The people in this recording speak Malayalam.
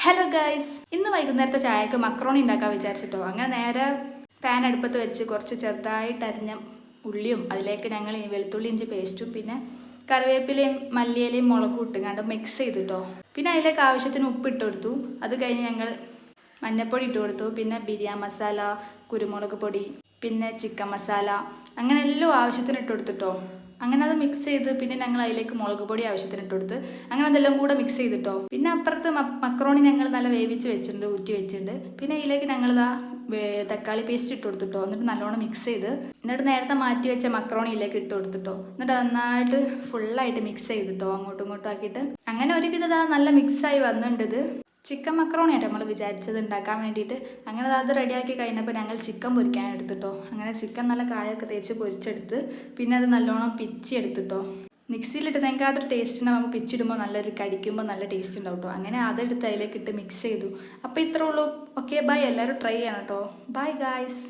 ഹലോ ഗൈസ്, ഇന്ന് വൈകുന്നേരത്തെ ചായക്ക് മക്രോണി ഉണ്ടാക്കാൻ വിചാരിച്ചിട്ടോ. അങ്ങനെ നേരെ പാൻ അടുപ്പത്ത് വെച്ച് കുറച്ച് ചെറുതായിട്ട് അരിഞ്ഞ ഉള്ളിയും അതിലേക്ക് ഞങ്ങൾ ഈ വെളുത്തുള്ളി ഇഞ്ചി പേസ്റ്റും പിന്നെ കറിവേപ്പിലയും മല്ലിയിലയും മുളകും ഇട്ടുകൊണ്ട് മിക്സ് ചെയ്തിട്ടോ. പിന്നെ അതിലേക്ക് ആവശ്യത്തിന് ഉപ്പ് ഇട്ട് കൊടുത്തു. അത് കഴിഞ്ഞ് ഞങ്ങൾ മഞ്ഞൾപ്പൊടി ഇട്ട് കൊടുത്തു. പിന്നെ ബിരിയാണി മസാല, കുരുമുളക് പൊടി, പിന്നെ ചിക്കൻ മസാല, അങ്ങനെ എല്ലാം ആവശ്യത്തിന് ഇട്ട് കൊടുത്തിട്ടോ. അങ്ങനെ അത് മിക്സ് ചെയ്ത് പിന്നെ ഞങ്ങൾ അതിലേക്ക് മുളക് പൊടി ആവശ്യത്തിന് ഇട്ട് കൊടുത്ത് അങ്ങനെ അതെല്ലാം കൂടെ മിക്സ് ചെയ്തിട്ടോ. പിന്നെ അപ്പുറത്ത് മക്രോണി ഞങ്ങൾ നല്ല വേവിച്ച് വെച്ചിട്ടുണ്ട്, ഊറ്റി വെച്ചിട്ടുണ്ട്. പിന്നെ അതിലേക്ക് ഞങ്ങളിതാ തക്കാളി പേസ്റ്റ് ഇട്ട് കൊടുത്തിട്ടോ. എന്നിട്ട് നല്ലോണം മിക്സ് ചെയ്ത് എന്നിട്ട് നേരത്തെ മാറ്റി വെച്ച മക്രോണിയിലേക്ക് ഇട്ട് കൊടുത്തിട്ടോ. എന്നിട്ട് നന്നായിട്ട് ഫുള്ളായിട്ട് മിക്സ് ചെയ്തിട്ടോ, അങ്ങോട്ടും ഇങ്ങോട്ടും ആക്കിയിട്ട്. അങ്ങനെ ഒരുവിധം നല്ല മിക്സായി വന്നിട്ടുണ്ട്. ചിക്കൻ മക്രോണിയായിട്ട് നമ്മൾ വിചാരിച്ചത് ഉണ്ടാക്കാൻ വേണ്ടിയിട്ട്. അങ്ങനെ അത് റെഡിയാക്കി കഴിഞ്ഞപ്പോൾ ഞങ്ങൾ ചിക്കൻ പൊരിക്കാൻ എടുത്തിട്ടോ. അങ്ങനെ ചിക്കൻ നല്ല കായൊക്കെ തേച്ച് പൊരിച്ചെടുത്ത് പിന്നെ അത് നല്ലോണം പിച്ചെടുത്തിട്ടോ. മിക്സിയിലിട്ട് ഞങ്ങൾക്കാട്ടൊരു ടേസ്റ്റ് ഉണ്ടാവും. നമുക്ക് പിച്ചിടുമ്പോൾ നല്ലൊരു കടിക്കുമ്പോൾ നല്ല ടേസ്റ്റ് ഉണ്ടാവും കേട്ടോ. അങ്ങനെ അതെടുത്ത് അതിലേക്ക് ഇട്ട് മിക്സ് ചെയ്തു. അപ്പോൾ ഇത്രേ ഉള്ളൂ. Okay, by. എല്ലാവരും ട്രൈ ചെയ്യണം കേട്ടോ. Bye guys.